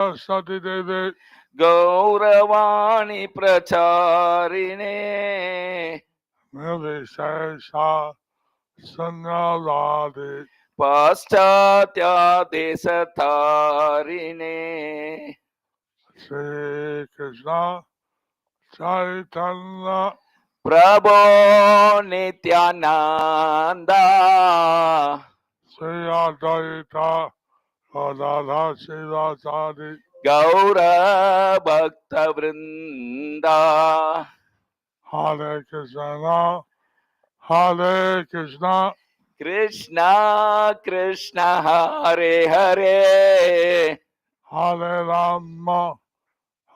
Sati Devi Gauravani Pracharine Nirvishesha Sanyavadi Paschatya Desatarine Sri Krishna Chaitanya Prabho Nityananda Sri Advaita Radha Srivasadi Gaura Bhakta Vrinda Hare Krishna Hare Krishna Krishna Krishna Hare Hare Hare Rama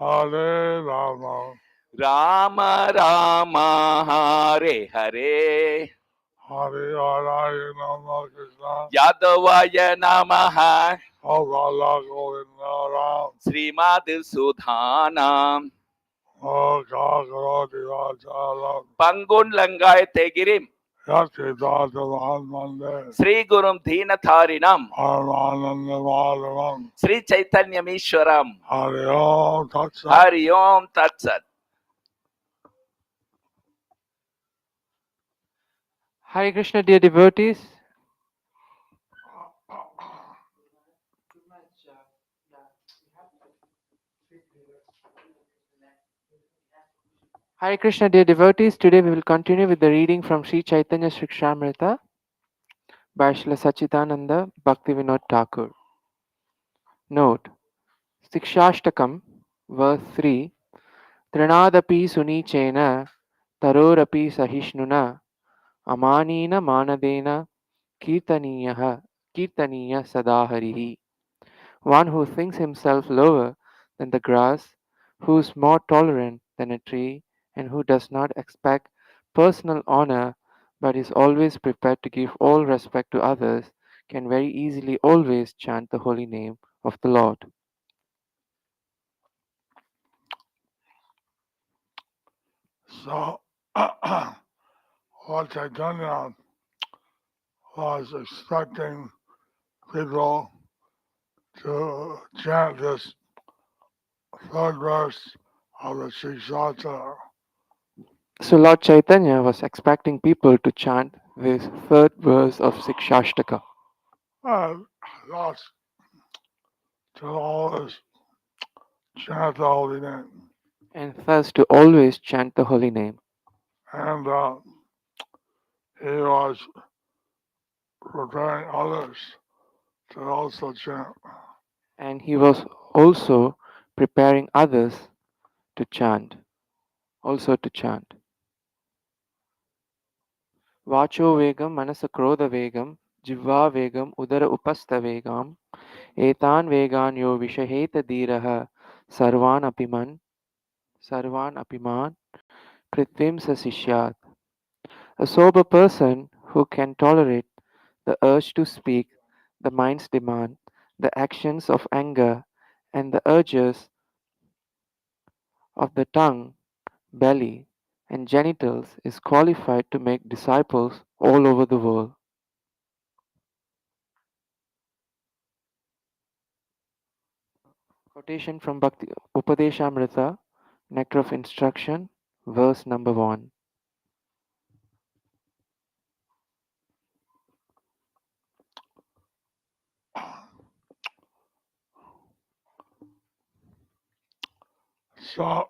Hare Rama Rama Rama Hare Hare Hare Hare Rama Krishna Yadavaya Namaha Avala Govinda Ram Srimad Sudhanam Kagaro Divachalam Pangun Langai Tegirim Yati Dada Mande Sri Gurum Dhinatharinam Paramananda Malaram Sri Chaitanyam Ishwaram Hare Om Tatsat Hari Om Tat Sat. Hare Krishna, dear devotees. Hare Krishna, dear devotees. Today we will continue with the reading from Sri Chaitanya Srikshamrita by Srila Sachidananda Bhaktivinoda Thakur. Note: Sikshashtakam, verse 3. Trinadapi sunichena tarorapi sahishnuna amanina manadena kirtaniya sadaharihi. One who thinks himself lower than the grass, who is more tolerant than a tree, and who does not expect personal honor but is always prepared to give all respect to others, can very easily always chant the holy name of the Lord. So Lord Chaitanya was expecting people to chant this third verse of the Shikshatra. So Lord Chaitanya was expecting people to chant this third verse of Sikshashtaka. That's to always chant the holy name. And thus to always chant the holy name. And he was preparing others to also chant. And he was also preparing others to chant. Vacho vegam manasa krodha vegam jivva vegam udara upastha vegam etan vegan yo vishaheta dhiraha sarvan apiman prithvim sasishyat. A sober person who can tolerate the urge to speak, the mind's demand, the actions of anger, and the urges of the tongue, belly, and genitals is qualified to make disciples all over the world. Quotation from Bhakti Upadeshamrita, Nectar of Instruction, verse number 1. So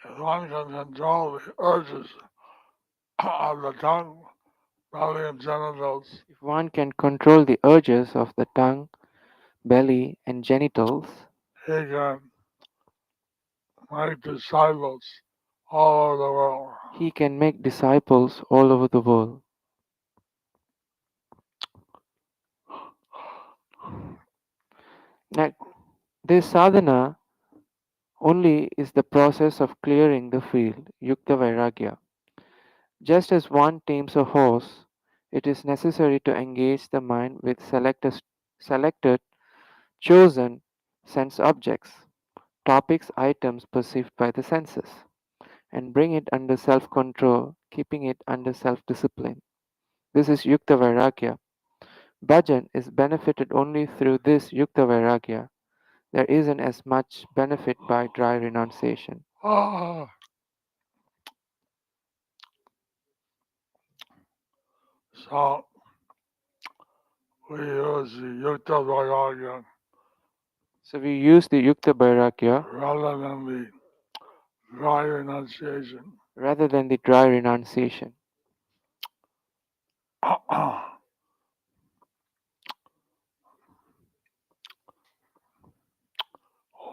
if one can control the urges of the tongue, belly, and genitals, If one can control the urges of the tongue, belly, and genitals, he can make disciples all over the world. he can make disciples all over the world. Now, this sadhana only is the process of clearing the field, yukta vairagya. Just as one tames a horse, it is necessary to engage the mind with selected, chosen sense objects, topics, items perceived by the senses. and bring it under self control, keeping it under self discipline. This is Yukta Vairagya. Bhajan is benefited only through this Yukta Vairagya. There isn't as much benefit by dry renunciation. Ah, so we use the Yukta Vairagya So we use the Yukta Vairagya rather than the dry renunciation. rather than the dry renunciation.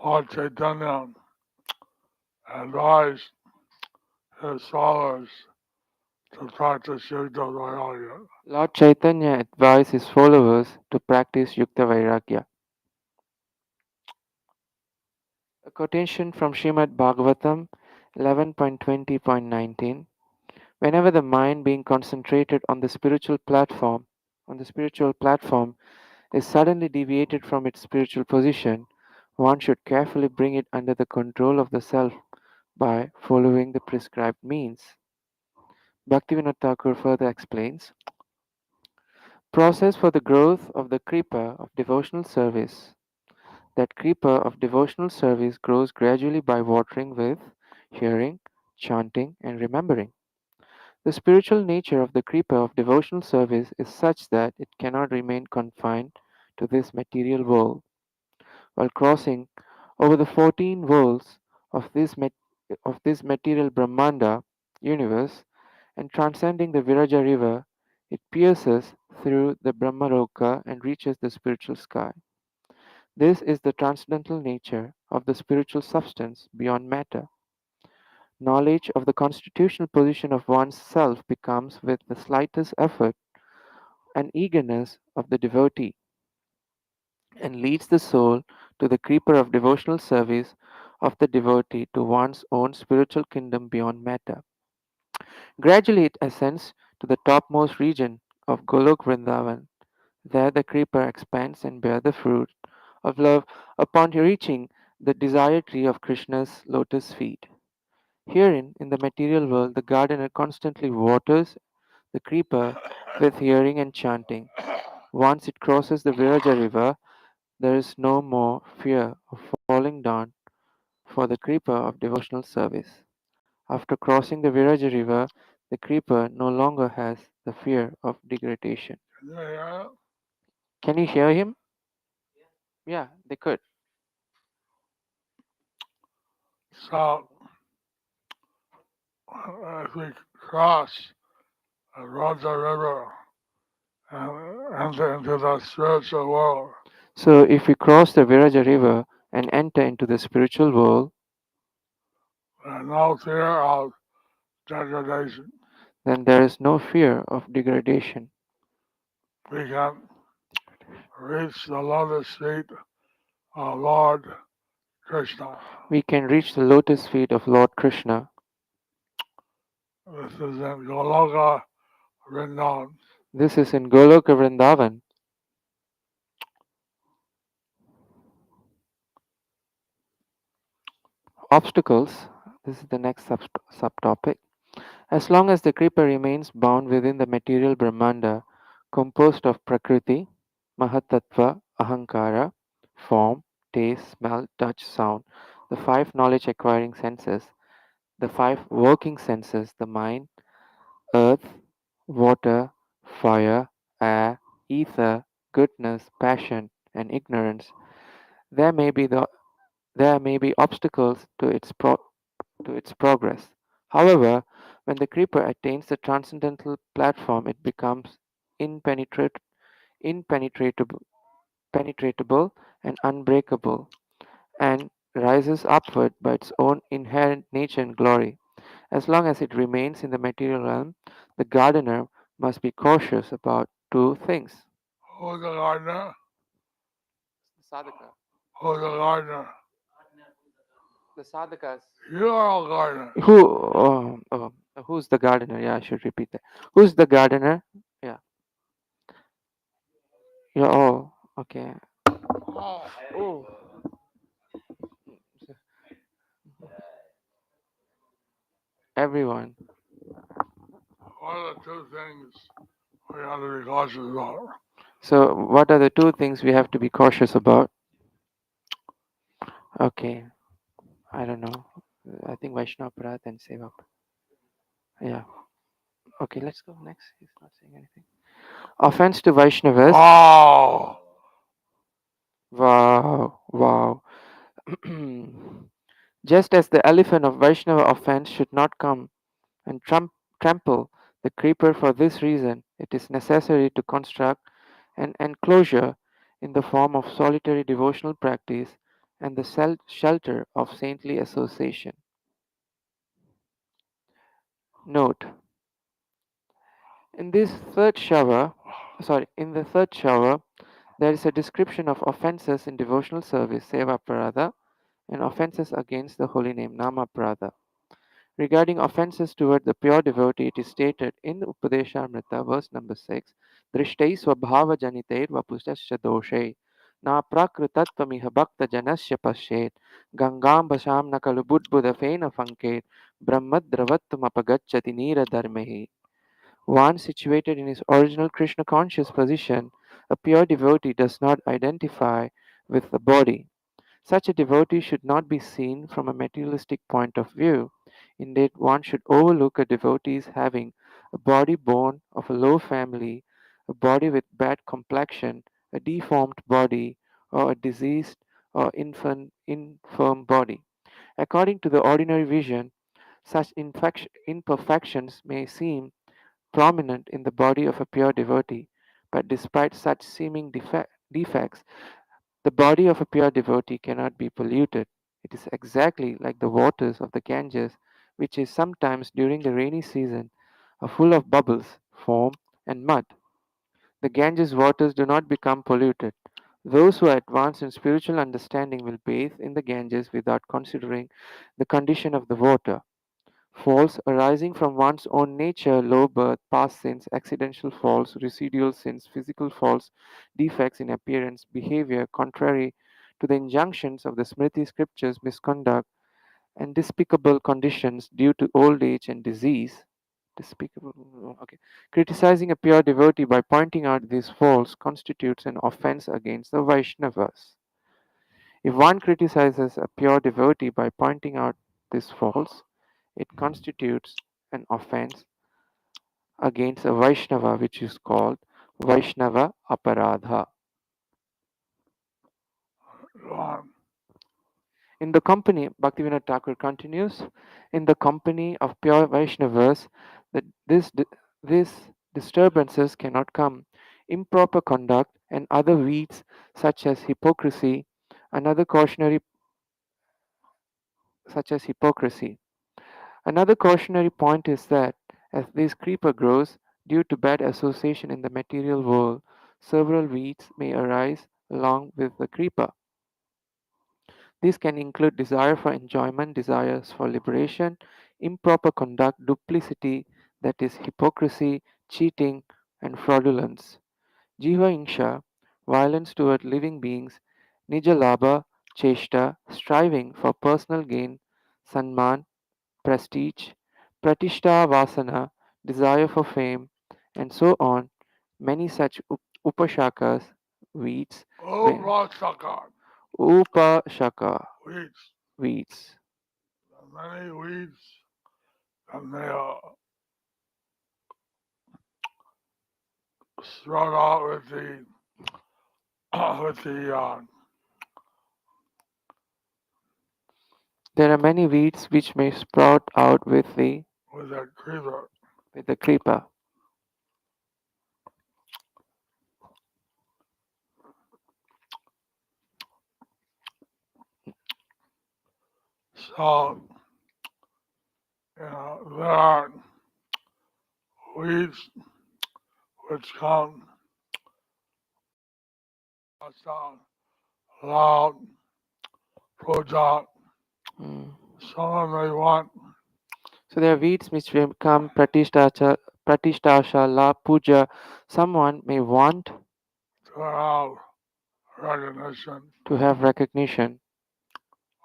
Lord Chaitanya advised his followers to practice Yukta Vairagya. Lord Chaitanya advised his followers to practice Yukta Vairagya. A quotation from Srimad Bhagavatam 11.20.19. Whenever the mind being concentrated on the spiritual platform is suddenly deviated from its spiritual position, one should carefully bring it under the control of the self by following the prescribed means. Bhaktivinoda Thakur further explains, process for the growth of the creeper of devotional service. That creeper of devotional service grows gradually by watering with hearing, chanting, and remembering. The spiritual nature of the creeper of devotional service is such that it cannot remain confined to this material world. While crossing over the 14 worlds of this material Brahmanda universe and transcending the Viraja river, it pierces through the Brahmaroka and reaches the spiritual sky. This is the transcendental nature of the spiritual substance beyond matter. Knowledge of the constitutional position of one's self becomes, with the slightest effort, an eagerness of the devotee, and leads the soul to the creeper of devotional service of the devotee to one's own spiritual kingdom beyond matter. Gradually it ascends to the topmost region of Golok Vrindavan. There the creeper expands and bears the fruit of love upon reaching the desired tree of Krishna's lotus feet. Herein, in the material world, the gardener constantly waters the creeper with hearing and chanting. Once it crosses the Viraja river, there is no more fear of falling down for the creeper of devotional service. After crossing the Viraja river, the creeper no longer has the fear of degradation. Yeah. Can you hear him? Yeah, they could. So as we cross the Raja River and enter into the spiritual world, So, if we cross the Viraja river and enter into the spiritual world, there's no fear of degradation. then there is no fear of degradation. We can reach the lotus feet of Lord Krishna. We can reach the lotus feet of Lord Krishna. This is in Goloka Vrindavan. This is in Goloka Vrindavan. Obstacles. This is the next subtopic. As long as the creeper remains bound within the material Brahmanda, composed of Prakriti, Mahatattva, Ahankara, form, taste, smell, touch, sound, the five knowledge acquiring senses, the five working senses, the mind, earth, water, fire, air, ether, goodness, passion, and ignorance, there may be the there may be obstacles to its progress. However, when the creeper attains the transcendental platform, it becomes impenetrable, penetratable and unbreakable, and rises upward by its own inherent nature and glory. As long as it remains in the material realm, the gardener must be cautious about two things. Who's the gardener? The sadhaka. Who's the gardener? The sadhakas. You are a gardener. Who's the gardener? Yeah, I should repeat that. Who's the gardener? Yeah. Yeah. Oh, okay. Oh. everyone. What are the two things we have to be cautious about? So, what are the two things we have to be cautious about? Okay, I don't know. I think Vaishnava Parat and Seva. Yeah. Okay, let's go next. He's not saying anything. Offense to Vaishnavas. Oh, Wow, wow. Just as the elephant of Vaishnava offense should not come and trample the creeper, for this reason, it is necessary to construct an enclosure in the form of solitary devotional practice and the shelter of saintly association. Note: in this third shower, in the third shower, there is a description of offenses in devotional service, seva parada, and offenses against the holy name, nama parada. Regarding offenses toward the pure devotee, it is stated in the Upadeshamrita, verse number 6, Drishtai swabhava janitair vapustasya doshe, na prakritattvamiha bhakta janasya pashet, gangam basham nakalu budbudafena fanket, brahmadravattam apagacchati nira dharmehi. Once situated in his original Krishna conscious position, a pure devotee does not identify with the body. Such a devotee should not be seen from a materialistic point of view. Indeed, one should overlook a devotee's having a body born of a low family, a body with bad complexion, a deformed body, or a diseased or infirm body. According to the ordinary vision, such imperfections may seem prominent in the body of a pure devotee, but despite such seeming defects, the body of a pure devotee cannot be polluted. It is exactly like the waters of the Ganges, which is sometimes during the rainy season are full of bubbles, foam, and mud. The Ganges waters do not become polluted. Those who are advanced in spiritual understanding will bathe in the Ganges without considering the condition of the water. Faults arising from one's own nature, low birth, past sins, accidental faults, residual sins, physical faults, defects in appearance, behavior contrary to the injunctions of the Smriti scriptures, misconduct, and despicable conditions due to old age and disease. Despicable, okay. Criticizing a pure devotee by pointing out these faults constitutes an offense against the Vaishnavas. If one criticizes a pure devotee by pointing out these faults, it constitutes an offense against a Vaishnava, which is called Vaishnava Aparadha. Ron. In the company, Bhaktivinoda Thakur continues, in the company of pure Vaishnavas, that this disturbances cannot come. Improper conduct and other weeds such as hypocrisy, another cautionary such as hypocrisy. Another cautionary point is that as this creeper grows, due to bad association in the material world, several weeds may arise along with the creeper. These can include desire for enjoyment, desires for liberation, improper conduct, duplicity, that is, hypocrisy, cheating, and fraudulence. Jiva Insha, violence toward living beings, Nijalabha, Cheshta, striving for personal gain, Sanman, prestige, Pratishta Vasana, desire for fame, and so on. Many such upashakas, weeds, Oh, Rosakar. upashaka, Weeds. weeds. Many weeds. And they start out with the with the There are many weeds which may sprout out with the creeper. creeper. So there are weeds which come sound loud, project. Mm. Someone may want So there are weeds which will become pratistasha, la puja. Someone may want to have recognition, to have recognition.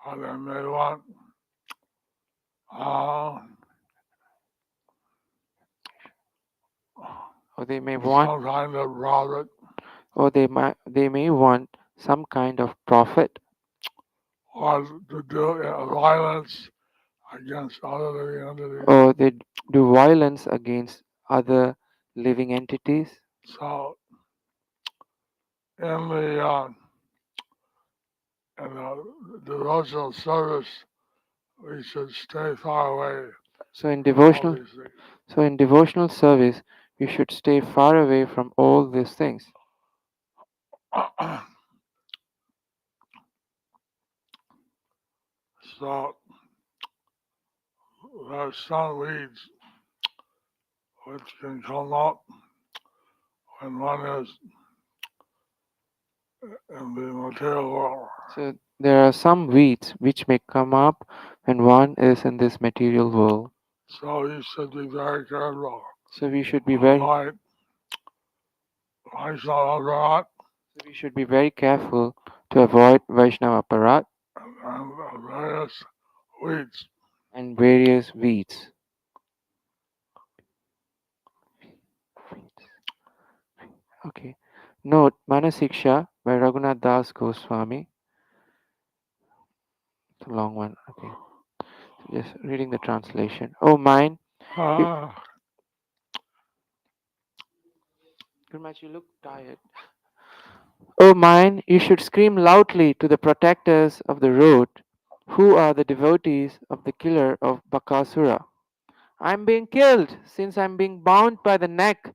or they may want uh, or they may want, some kind of profit, or they may want some kind of profit, or to do violence against other living entities. or they do violence against other living entities. So in the devotional service, we should stay far away So in from all devotional these things. so in devotional service, we should stay far away from all these things. So there are some weeds which can come up when one is in the material world. So there are some weeds which may come up when one is in this material world. So you should be very careful. So we should be very Avoid Vaishnava so we should be very careful to avoid Vaishnava parat and various weeds. and various weeds. Okay. Note Manasiksha by Raghunath Das Goswami. It's a long one. Okay. So just reading the translation. Oh mind, Ah, Gurmaj, you look tired. Oh mind, you should scream loudly to the protectors of the road, who are the devotees of the killer of Bakasura. I'm being killed since I'm being bound by the neck,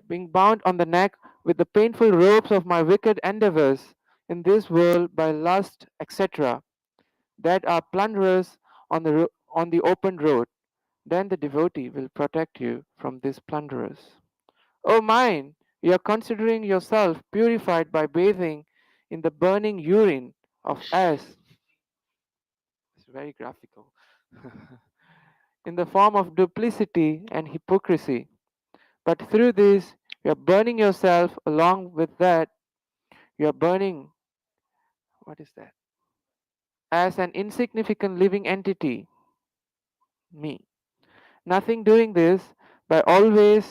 being bound on the neck with the painful ropes of my wicked endeavors in this world by lust, etc., that are plunderers on the open road. Then the devotee will protect you from these plunderers. O mind, you are considering yourself purified by bathing in the burning urine of ass. It's very graphical. In the form of duplicity and hypocrisy. But through this, you are burning yourself along with that. You are burning, what is that? As an insignificant living entity, me. Nothing doing this by always,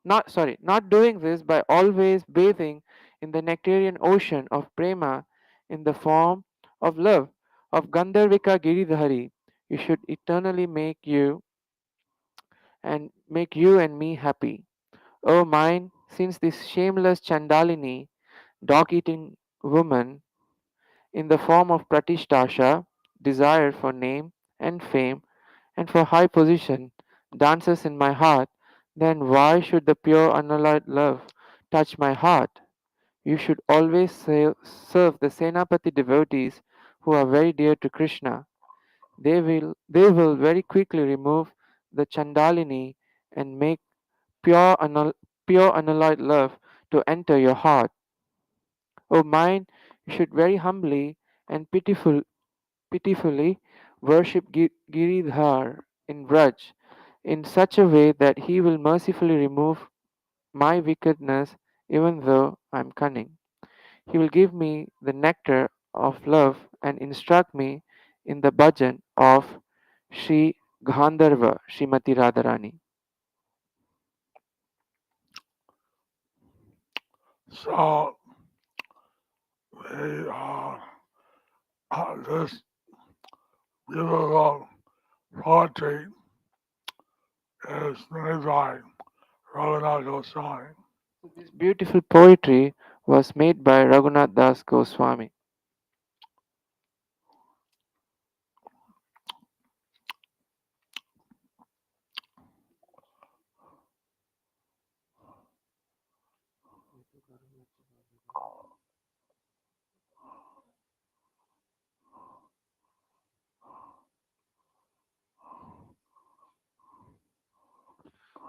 not doing this by always bathing in the nectarian ocean of prema in the form of love, of Gandharvika Giridhari. You should eternally make you and me happy. O mine, since this shameless Chandalini, dog eating woman, in the form of Pratishtasha, desire for name and fame and for high position, dances in my heart, then why should the pure unalloyed love touch my heart? You should always serve the Senapati devotees who are very dear to Krishna. They will very quickly remove the Chandalini and make pure, pure unalloyed love to enter your heart. O mind, you should very humbly and pitifully worship Giridhar in Braj in such a way that he will mercifully remove my wickedness even though I'm cunning. He will give me the nectar of love and instruct me in the bhajan of Sri Gandharva Srimati Radharani. so the this beautiful poetry is made by Raghunath Goswami. This beautiful poetry was made by Raghunath Das Goswami.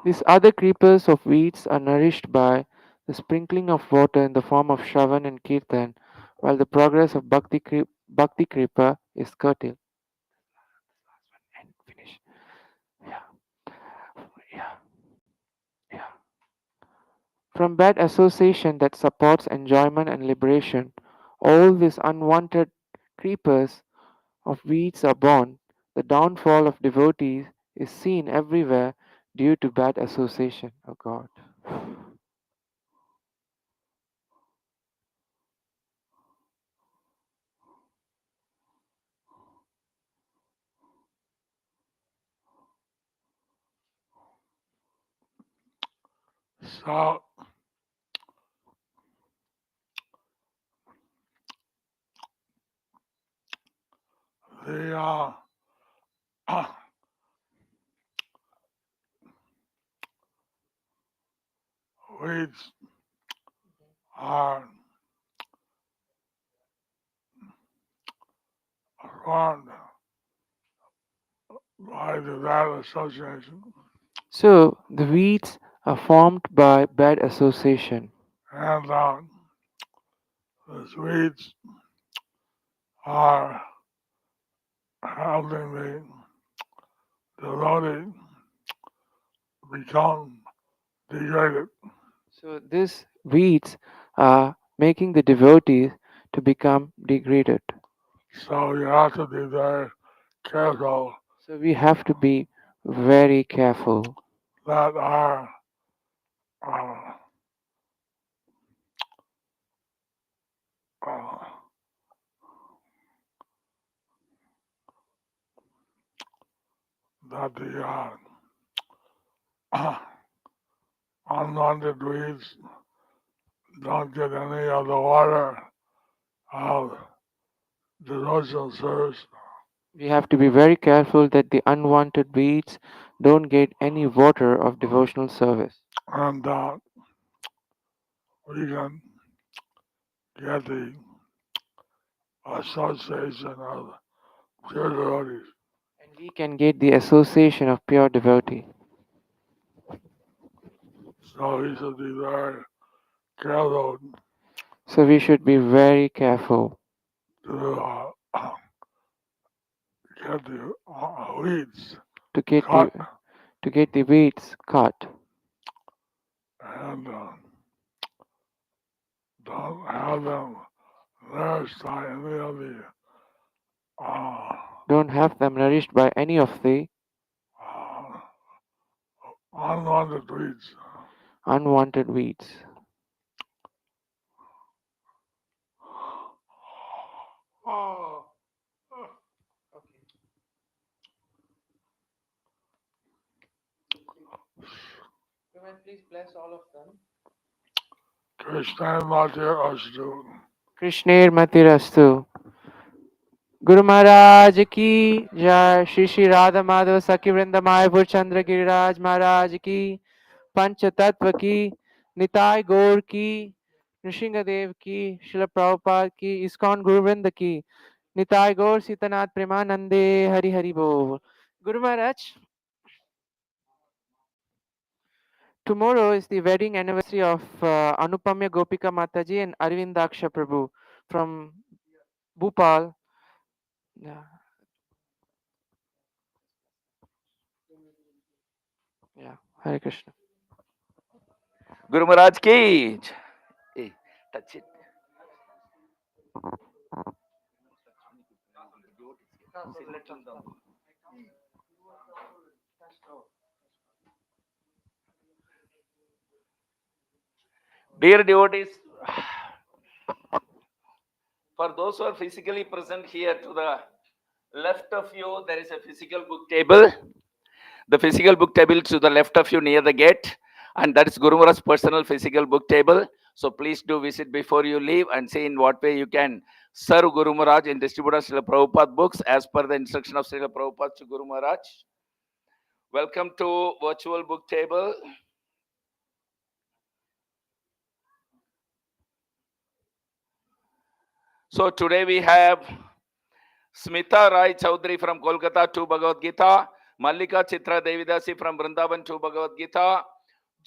These other creepers of weeds are nourished by the sprinkling of water in the form of Shravan and Kirtan, while the progress of Bhakti Kripa is curtailed. And finish. Yeah, yeah, yeah. From bad association that supports enjoyment and liberation, all these unwanted creepers of weeds are born. The downfall of devotees is seen everywhere due to bad association. Oh God. So the weeds are formed by the bad association, So the weeds are formed by bad association, and these weeds are helping the devotee become degraded. so these weeds are making the devotees to become degraded. So you have to be very careful So we have to be very careful that uh, uh, that the unwanted weeds don't get any of the water of devotional service, we have to be very careful that the unwanted weeds don't get any water of devotional service, and we can get the association of pure devotees. and we can get the association of pure devotee. So we should be very careful So we should be very careful to get the weeds to get cut the weeds cut. and don't have them nourished by any of the uh, Don't have them nourished by any of the uh, unwanted weeds. unwanted weeds. Oh, Please bless all of them. Krishna Matya Astu. Krishnir Matirastu. Guru Maharaj ki jai. Shri Shri Radha Madhava Sakhi Vrinda Mayapur Chandra Giriraj Maharaj ki. पंच तत्व की, निताय गौर की, नृसिंहदेव की, शिल प्रभुपाद की, ISKCON गुरुवृंद की, निताय गौर सीतानाथ प्रेमानंदे, हरि हरि बोल. Guru Maharaj, tomorrow is the wedding anniversary of Anupamya Gopika Mataji and Arvindaksha Prabhu from Bhopal. Yeah, yeah. Hare Krishna. Guru Maharaj ki. Hey, touch it. Dear devotees, for those who are physically present here, to the left of you, there is a physical book table. The physical book table to the left of you near the gate, and that is Guru Maharaj's personal physical book table. So please do visit before you leave and see in what way you can serve Guru Maharaj in distributing Srila Prabhupada books as per the instruction of Srila Prabhupada to Guru Maharaj. Welcome to virtual book table. So today we have Smita Rai Chaudhary from Kolkata, 2 Bhagavad Gita. Mallika Chitra Devidasi from Vrindavan, 2 Bhagavad Gita.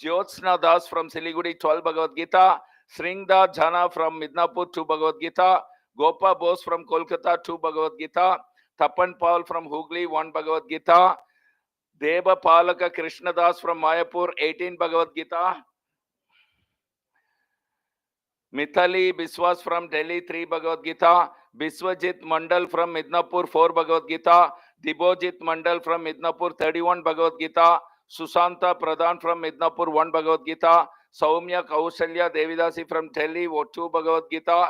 Jyotsna Das from Siliguri, 12 Bhagavad Gita. Sringda Jana from Midnapur, 2 Bhagavad Gita. Gopa Bose from Kolkata, 2 Bhagavad Gita. Tapan Paul from Hooghly, 1 Bhagavad Gita. Deva Palaka Krishna Das from Mayapur, 18 Bhagavad Gita. Mithali Biswas from Delhi, 3 Bhagavad Gita. Biswajit Mandal from Midnapur, 4 Bhagavad Gita. Dibojit Mandal from Midnapur, 31 Bhagavad Gita. Susanta Pradhan from Midnapur, 1 Bhagavad Gita. Saumya Kaushalya Devidasi from Delhi, 2 Bhagavad Gita.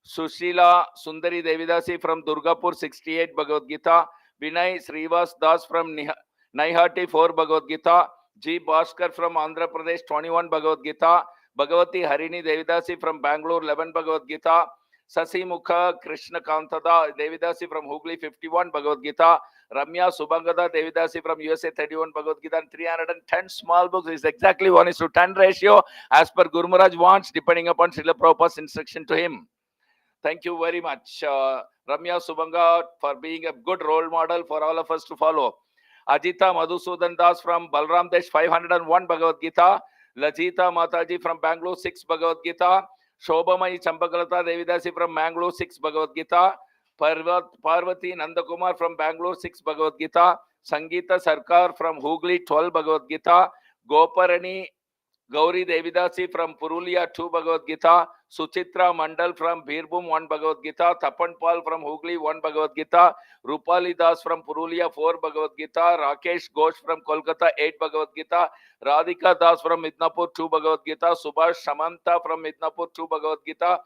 Sushila Sundari Devidasi from Durgapur, 68 Bhagavad Gita. Vinay Srivas Das from Naihati, 4 Bhagavad Gita. G. Bhaskar from Andhra Pradesh, 21 Bhagavad Gita. Bhagavati Harini Devidasi from Bangalore, 11 Bhagavad Gita. Sasi Mukha Krishna Kantada Devidasi from Hooghly, 51 Bhagavad Gita. Ramya Subhangada Devidasi from USA, 31 Bhagavad Gita, and 310 small books. Is exactly 1:10 ratio as per Guru Maharaj wants, depending upon Srila Prabhupada's instruction to him. Thank you very much, Ramya Subhanga, for being a good role model for all of us to follow. Ajita Madhusudan Das from Balram Desh, 501 Bhagavad Gita. Lajita Mataji from Bangalore, 6 Bhagavad Gita. Shobhamai Champakalata Devidasi from Bangalore, 6 Bhagavad Gita. Parvati Nandakumar from Bangalore, 6 Bhagavad Gita. Sangeeta Sarkar from Hooghly, 12 Bhagavad Gita. Goparani Gauri Devidasi from Purulia, 2 Bhagavad Gita. Suchitra Mandal from Birbhum, 1 Bhagavad Gita. Tapan Pal from Hooghly, 1 Bhagavad Gita. Rupali Das from Purulia, 4 Bhagavad Gita. Rakesh Ghosh from Kolkata, 8 Bhagavad Gita. Radhika Das from Midnapur, 2 Bhagavad Gita. Subhash Samanta from Midnapur, 2 Bhagavad Gita.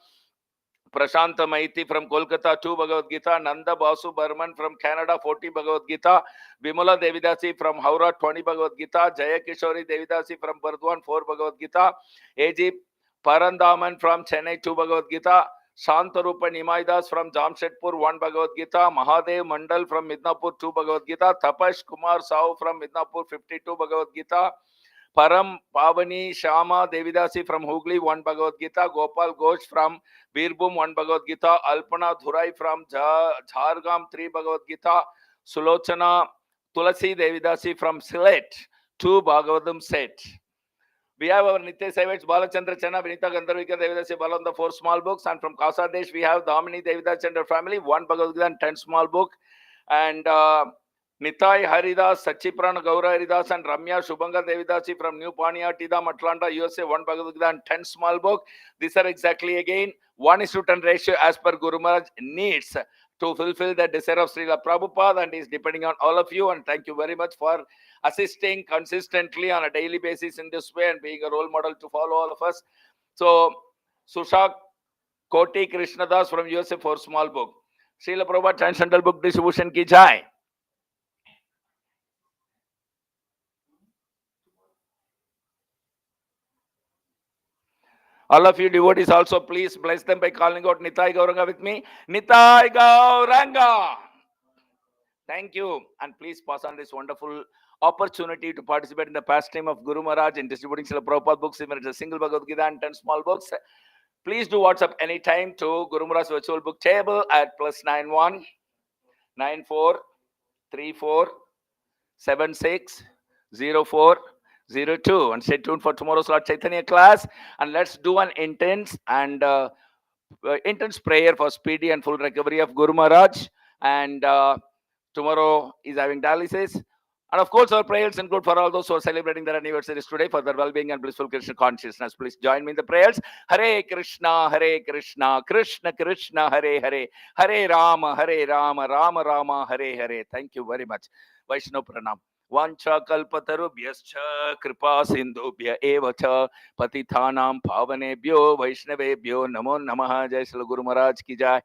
Prashanta Maiti from Kolkata, 2 Bhagavad Gita. Nanda Basu Burman from Canada, 40 Bhagavad Gita. Vimala Devidasi from Howrah, 20 Bhagavad Gita. Jaya Kishori Devidasi from Burdwan, 4 Bhagavad Gita. A.G. Parandaman from Chennai, 2 Bhagavad Gita. Shantarupa Nimaidas from Jamshedpur, 1 Bhagavad Gita. Mahadev Mandal from Midnapur, 2 Bhagavad Gita. Tapash Kumar Sao from Midnapur, 52 Bhagavad Gita. Param Pavani Shama Devidasi from Hooghly, 1 Bhagavad Gita. Gopal Ghosh from Birbhum, 1 Bhagavad Gita. Alpana Dhurai from Jhargam, 3 Bhagavad Gita. Sulochana Tulasi Devidasi from Sylhet, 2 Bhagavatam set. We have our Nitya Savage, Balachandra Chana, Vinita Gandharvika Devidasi Balam, the 4 small books. And from Kasa Desh, we have Damini Devidasi and her family, 1 Bhagavad Gita and 10 small book. And Nitai Haridas, Sachiprana Gaura Haridas, and Ramya Shubhanga Devidasi from New Pania, Tidam, Atlanta, USA, 1 Bhagavad Gita and 10 small book. These are exactly again 1:10 ratio as per Guru Maharaj needs to fulfill the desire of Srila Prabhupada, and is depending on all of you. And thank you very much for assisting consistently on a daily basis in this way and being a role model to follow all of us. So, Sushak Koti Krishnadas from USA, 4 small book. Srila Prabhupada Transcendental Book Distribution ki jai. All of you devotees also, please bless them by calling out Nitai Gauranga with me. Nitai Gauranga. Thank you. And please pass on this wonderful opportunity to participate in the pastime of Guru Maharaj in distributing Srila Prabhupada books, even it's a single Bhagavad Gita and 10 small books. Please do WhatsApp anytime to Guru Maharaj's virtual book table at +91 94 34 76 04 02. And stay tuned for tomorrow's Lord Chaitanya class. And let's do an intense prayer for speedy and full recovery of Guru Maharaj. And tomorrow is having dialysis. And of course, our prayers include for all those who are celebrating their anniversaries today for their well-being and blissful Krishna consciousness. Please join me in the prayers. Hare Krishna, Krishna Krishna, Hare Hare, Hare Rama, Rama Rama, Hare Hare. Thank you very much. Vaishnav Pranam. Vancha kalpatarubhyascha kripa sindhubhya evacha patithanam pavanebhyo vaishnavebhyo namo namaha. Jai Srila Guru Maharaj ki jai.